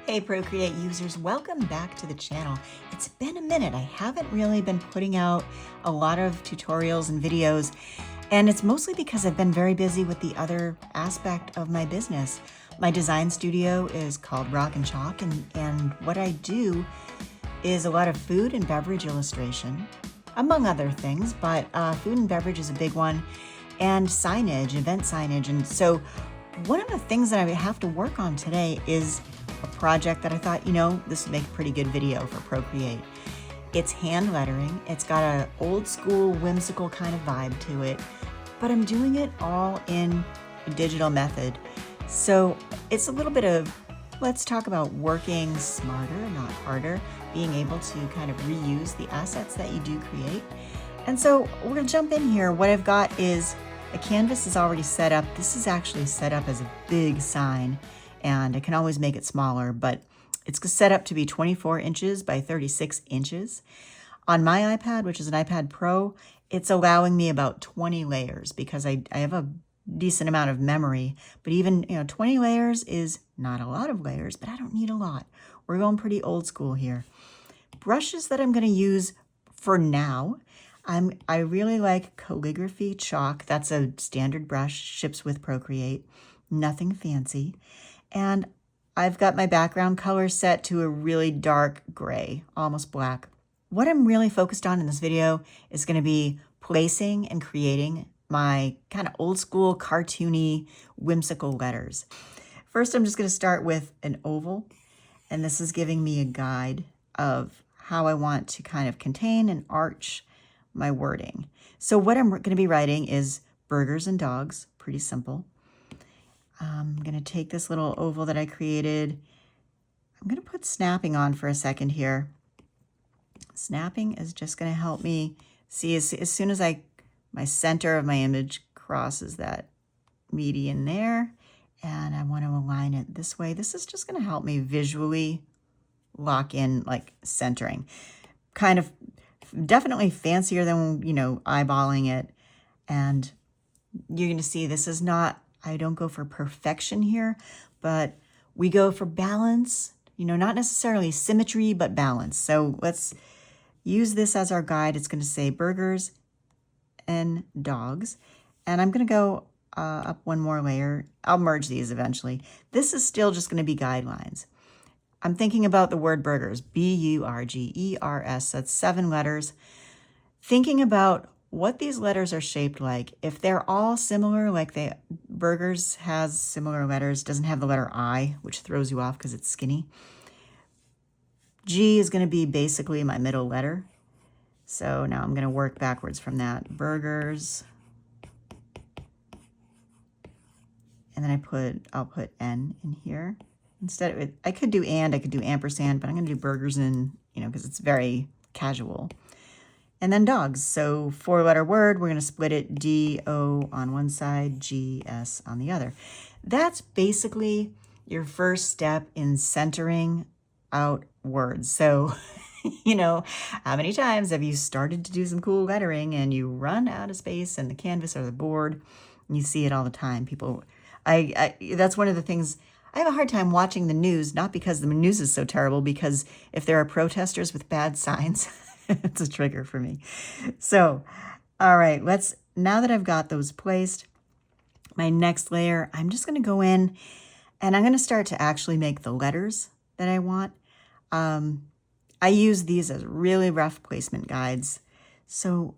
Hey Procreate users, welcome back to the channel. It's been a minute. I haven't really been putting out a lot of tutorials and videos, and it's mostly because I've been very busy with the other aspect of my business. My design studio is called Rockin Chalk, and what I do is a lot of food and beverage illustration, among other things, but food and beverage is a big one, and signage, event signage. And so one of the things that I have to work on today is a project that I thought, this would make a pretty good video for Procreate. It's hand lettering. It's got an old school whimsical kind of vibe to it, but I'm doing it all in a digital method. So it's a little bit of, let's talk about working smarter, not harder, being able to kind of reuse the assets that you do create. And so we're gonna jump in here. What I've got is a canvas is already set up. This is actually set up as a big sign, and I can always make it smaller, but it's set up to be 24 inches by 36 inches. On my iPad, which is an iPad Pro, it's allowing me about 20 layers because I have a decent amount of memory, but even 20 layers is not a lot of layers, but I don't need a lot. We're going pretty old school here. Brushes that I'm going to use for now, I really like calligraphy chalk. That's a standard brush, ships with Procreate, nothing fancy. And I've got my background color set to a really dark gray, almost black. What I'm really focused on in this video is going to be placing and creating my kind of old school, cartoony, whimsical letters. First, I'm just going to start with an oval, and this is giving me a guide of how I want to kind of contain and arch my wording. So what I'm going to be writing is burgers and dogs, pretty simple. I'm going to take this little oval that I created. I'm going to put snapping on for a second here. Snapping is just going to help me see as soon as my center of my image crosses that median there, and I want to align it this way. This is just going to help me visually lock in, like centering. Kind of definitely fancier than, eyeballing it. And you're going to see this is not, I don't go for perfection here, but we go for balance, not necessarily symmetry, but balance. So let's use this as our guide. It's going to say burgers and dogs. And I'm going to go up one more layer. I'll merge these eventually. This is still just going to be guidelines. I'm thinking about the word burgers, B-U-R-G-E-R-S. That's 7 letters. Thinking about what these letters are shaped like. If they're all similar, like burgers has similar letters, doesn't have the letter I, which throws you off because it's skinny. G is going to be basically my middle letter. So now I'm going to work backwards from that. Burgers. And then I'll put N in here. Instead of, I could do ampersand, but I'm going to do burgers and, because it's very casual. And then dogs. So 4-letter word, we're going to split it D-O on one side, G-S on the other. That's basically your first step in centering out words. So, how many times have you started to do some cool lettering and you run out of space in the canvas or the board? And you see it all the time. People, that's one of the things. I have a hard time watching the news, not because the news is so terrible, because if there are protesters with bad signs, it's a trigger for me. So, all right, now that I've got those placed, my next layer, I'm just going to go in and I'm going to start to actually make the letters that I want. I use these as really rough placement guides. So,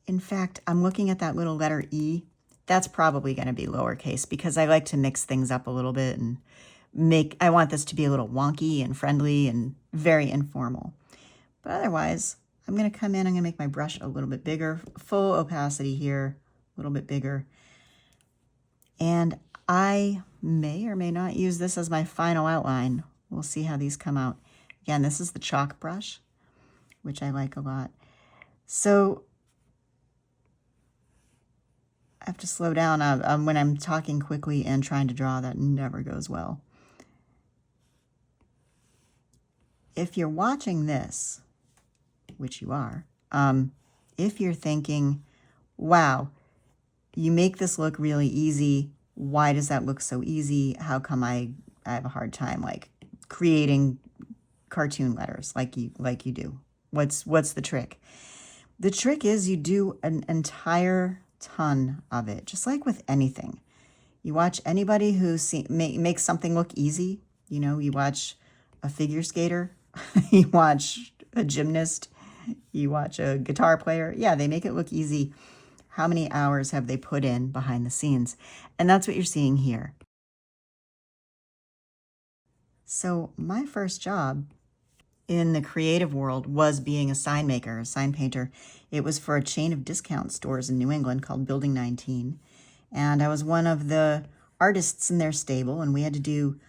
in fact, I'm looking at that little letter E. That's probably going to be lowercase because I like to mix things up a little bit and I want this to be a little wonky and friendly and very informal. But otherwise, I'm going to come in, I'm going to make my brush a little bit bigger, full opacity here, a little bit bigger. And I may or may not use this as my final outline. We'll see how these come out. Again, this is the chalk brush, which I like a lot. So I have to slow down when I'm talking quickly and trying to draw. That never goes well. If you're watching this, which you are, if you're thinking, wow, you make this look really easy. Why does that look so easy? How come I have a hard time creating cartoon letters like you do. What's the trick? The trick is you do an entire ton of it, just like with anything. You watch anybody who makes something look easy. You know, you watch a figure skater, you watch a gymnast, you watch a guitar player. Yeah, they make it look easy. How many hours have they put in behind the scenes? And that's what you're seeing here. So my first job in the creative world was being a sign maker, a sign painter. It was for a chain of discount stores in New England called Building 19. And I was one of the artists in their stable, and we had to do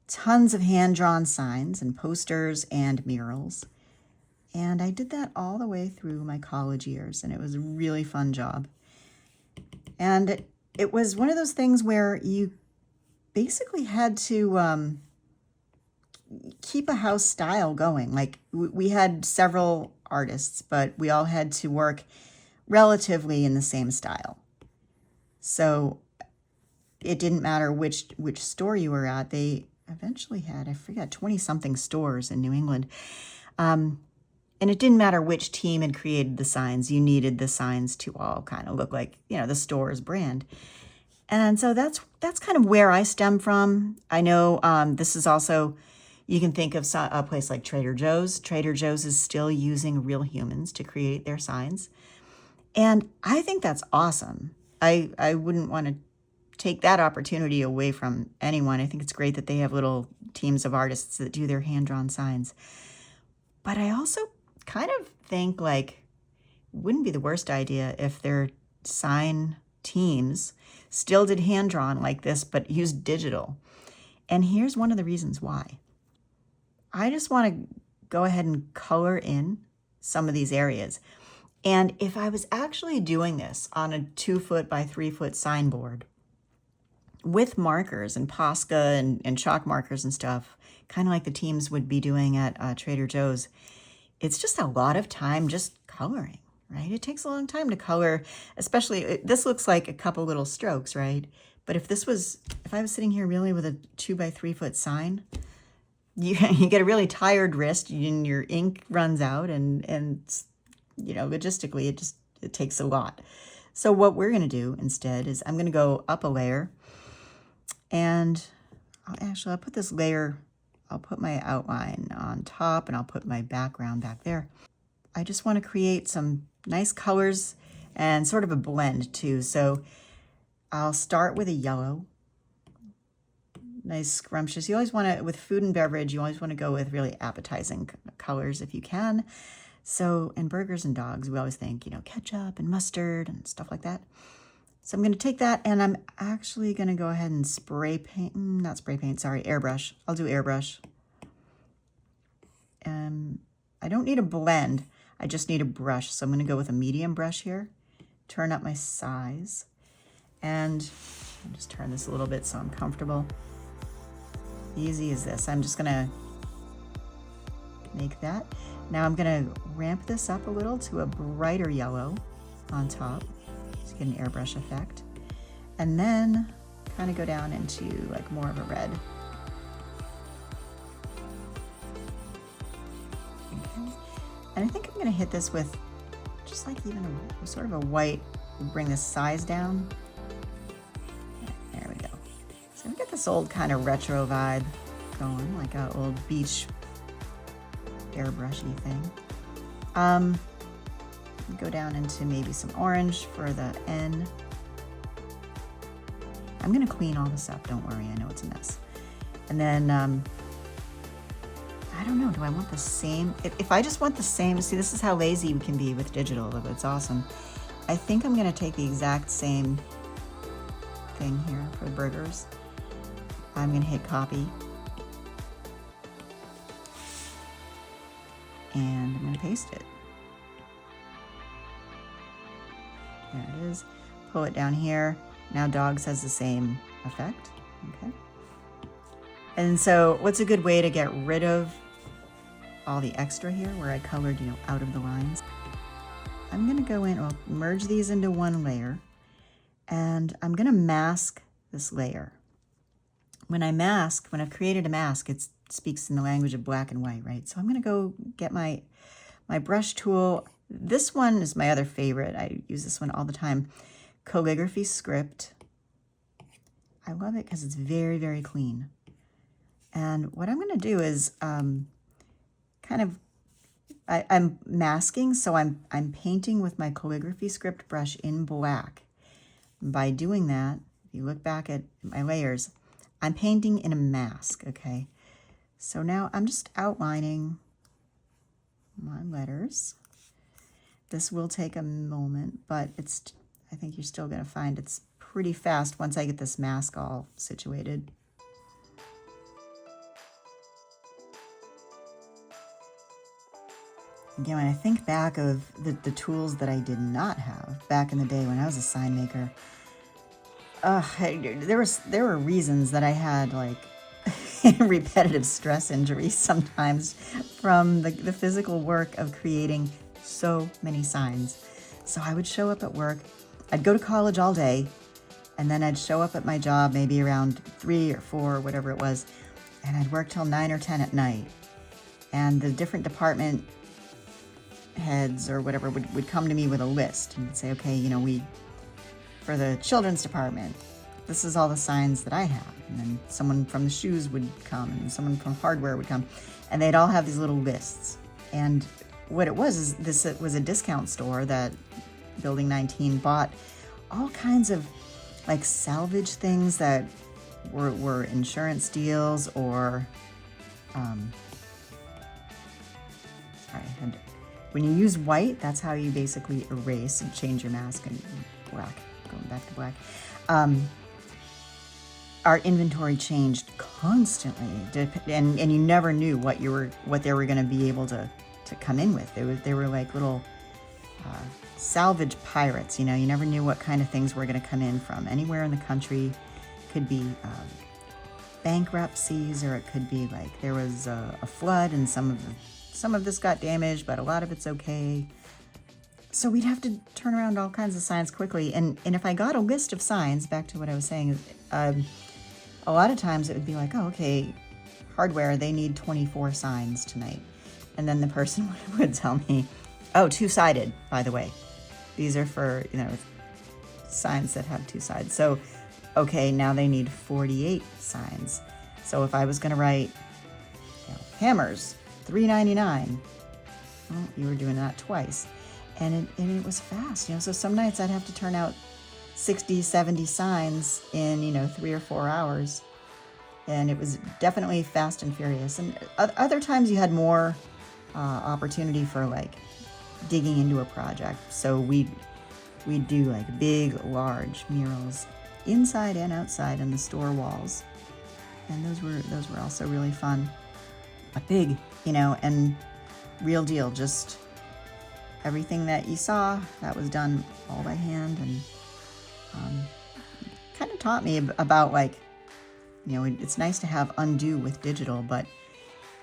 tons of hand-drawn signs and posters and murals. And I did that all the way through my college years, and it was a really fun job. And it was one of those things where you basically had to keep a house style going. Like, we had several artists, but we all had to work relatively in the same style. So it didn't matter which store you were at. They eventually had, I forget, 20-something stores in New England. And it didn't matter which team had created the signs. You needed the signs to all kind of look like, you know, the store's brand. And so that's kind of where I stem from. I know this is also, you can think of a place like Trader Joe's. Trader Joe's is still using real humans to create their signs. And I think that's awesome. I wouldn't want to take that opportunity away from anyone. I think it's great that they have little teams of artists that do their hand-drawn signs. But I also kind of think, like, wouldn't be the worst idea if their sign teams still did hand-drawn like this, but used digital. And here's one of the reasons why. I just want to go ahead and color in some of these areas. And if I was actually doing this on a 2-foot by 3-foot signboard with markers and Posca and chalk markers and stuff, kind of like the teams would be doing at Trader Joe's, it's just a lot of time just coloring, right? It takes a long time to color, especially, this looks like a couple little strokes, right? But if I was sitting here really with a 2 by 3 foot sign, you get a really tired wrist and your ink runs out, and you know, logistically, it takes a lot. So what we're going to do instead is I'm going to go up a layer, and I'll put this layer, I'll put my outline on top, and I'll put my background back there. I just want to create some nice colors and sort of a blend too. So I'll start with a yellow, nice scrumptious. You always want to, with food and beverage, you always want to go with really appetizing colors if you can. So in burgers and dogs, we always think, you know, ketchup and mustard and stuff like that. So I'm going to take that, and I'm actually going to go ahead and spray paint, not spray paint, sorry, airbrush. I'll do airbrush. I don't need a blend, I just need a brush. So I'm going to go with a medium brush here, turn up my size, and I'll just turn this a little bit so I'm comfortable. Easy as this. I'm just going to make that. Now I'm going to ramp this up a little to a brighter yellow on top to get an airbrush effect. And then kind of go down into like more of a red. Okay. And I think I'm going to hit this with just like even a sort of a white, bring the size down. Yeah, there we go. So we get this old kind of retro vibe going, like a old beach airbrushy thing. Go down into maybe some orange for the N. I'm gonna clean all this up, don't worry, I know it's a mess. And then, I don't know, do I want the same? If I just want the same, see, this is how lazy we can be with digital, it's awesome. I think I'm gonna take the exact same thing here for burgers. I'm gonna hit copy. And I'm going to paste it. There it is. Pull it down here. Now dogs has the same effect. Okay. And so what's a good way to get rid of all the extra here where I colored, you know, out of the lines? I'm going to go in, I'll merge these into one layer, and I'm going to mask this layer. When I've created a mask, speaks in the language of black and white, right? So I'm going to go get my brush tool. This one is my other favorite. I use this one all the time. Calligraphy Script. I love it because it's very, very clean. And what I'm going to do is I'm masking, so I'm painting with my Calligraphy Script brush in black. By doing that, if you look back at my layers, I'm painting in a mask, okay? So now I'm just outlining my letters. This will take a moment, but I think you're still going to find it's pretty fast once I get this mask all situated. Again, when I think back of the tools that I did not have back in the day when I was a sign maker, there were reasons that I had like repetitive stress injuries sometimes from the physical work of creating so many signs. So I would show up at work, I'd go to college all day, and then I'd show up at my job maybe around 3 or 4 or whatever it was, and I'd work till 9 or 10 at night. And the different department heads or whatever would come to me with a list and say, okay, you know, for the children's department, this is all the signs that I have. And then someone from the shoes would come and someone from hardware would come, and they'd all have these little lists. And what it was is it was a discount store that Building 19 bought all kinds of like salvage things that were insurance deals or when you use white, that's how you basically erase and change your mask, and black, going back to black. Our inventory changed constantly, and you never knew what they were going to be able to come in with. They were like little salvage pirates, you know. You never knew what kind of things were going to come in from anywhere in the country. It could be bankruptcies, or it could be like there was a flood and some of this got damaged, but a lot of it's okay. So we'd have to turn around all kinds of signs quickly. And if I got a list of signs, back to what I was saying, a lot of times it would be like, oh, okay, hardware, they need 24 signs tonight. And then the person would tell me, oh, 2-sided, by the way. These are for, you know, signs that have 2 sides. So, okay, now they need 48 signs. So if I was going to write, you know, hammers, $3.99, well, you were doing that twice. And it was fast, you know. So some nights I'd have to turn out 60, 70 signs in, you know, 3 or 4 hours. And it was definitely fast and furious. And other times you had more opportunity for like digging into a project. So we'd do like big, large murals inside and outside on the store walls. And those were also really fun. A big, you know, and real deal, just everything that you saw, that was done all by hand, and kind of taught me about, like, you know, it's nice to have undo with digital, but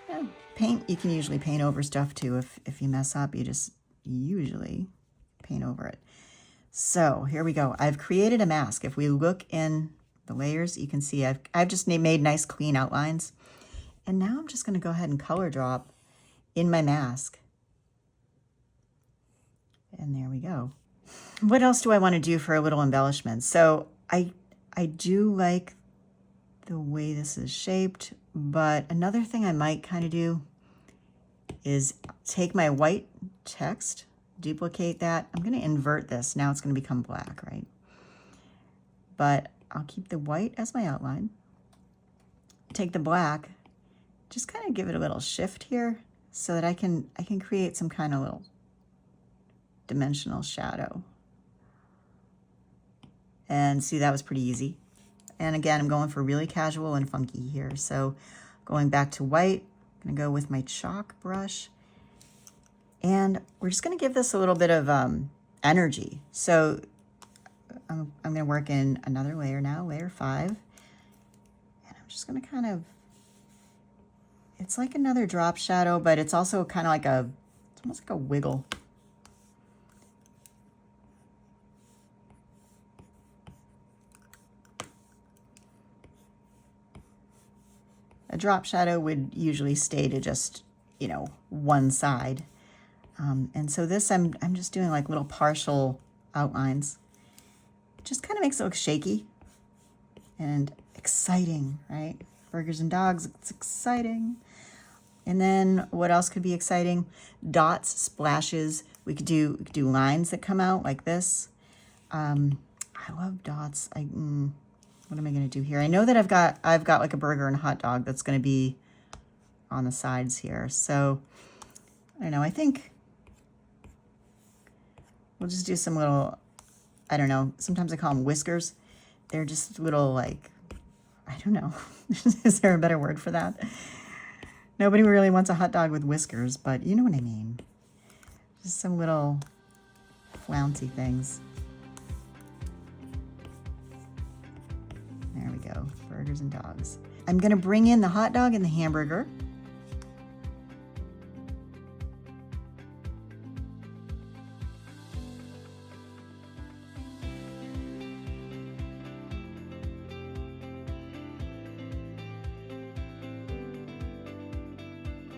you know, paint, you can usually paint over stuff too. If you mess up, you just usually paint over it. So here we go. I've created a mask. If we look in the layers, you can see I've just made nice clean outlines. And now I'm just going to go ahead and color drop in my mask. And there we go. What else do I want to do for a little embellishment? So I do like the way this is shaped, but another thing I might kind of do is take my white text, duplicate that. I'm going to invert this. Now it's going to become black, right? But I'll keep the white as my outline. Take the black, just kind of give it a little shift here so that I can create some kind of little dimensional shadow. And see, that was pretty easy. And again, I'm going for really casual and funky here. So going back to white, I'm going to go with my chalk brush. And we're just going to give this a little bit of energy. So I'm going to work in another layer now, layer 5. And I'm just going to kind of, it's like another drop shadow, but it's also kind of like it's almost like a wiggle. drop shadow would usually stay to just, you know, one side. And so this, I'm just doing like little partial outlines. It just kind of makes it look shaky and exciting, right? Burgers and dogs, it's exciting. And then what else could be exciting? Dots, splashes. We could do lines that come out like this. I love dots. What am I going to do here? I know that I've got like a burger and a hot dog that's going to be on the sides here. So I don't know. I think we'll just do some little, I don't know. Sometimes I call them whiskers. They're just little like, I don't know. Is there a better word for that? Nobody really wants a hot dog with whiskers, but you know what I mean. Just some little flouncy things. There we go, burgers and dogs. I'm gonna bring in the hot dog and the hamburger.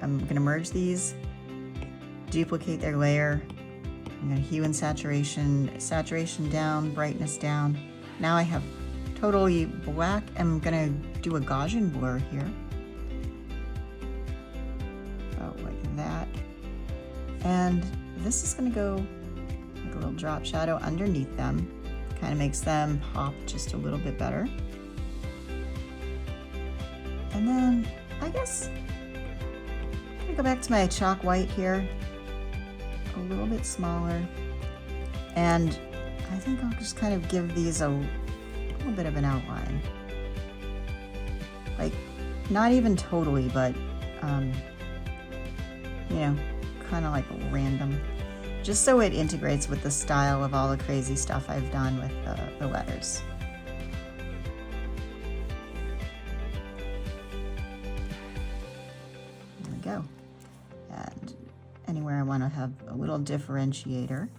I'm going to merge these, duplicate their layer. I'm going to hue and saturation down, brightness down. Now I have totally black. I'm going to do a Gaussian blur here. About like that. And this is going to go like a little drop shadow underneath them. Kind of makes them pop just a little bit better. And then I guess go back to my chalk white here, a little bit smaller, and I think I'll just kind of give these a little bit of an outline, like not even totally, but you know, kind of like random, just so it integrates with the style of all the crazy stuff I've done with the letters. There we go. And anywhere I want to have a little differentiator.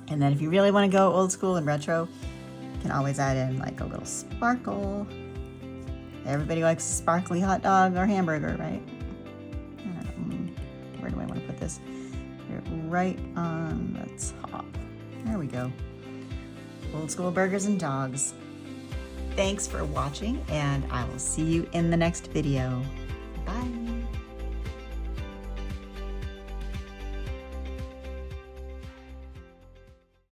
And then if you really want to go old school and retro, you can always add in like a little sparkle. Everybody likes a sparkly hot dog or hamburger, right? I don't know. Where do I want to put this? Here, right on the top. There we go. Old school burgers and dogs. Thanks for watching, and I will see you in the next video. Bye.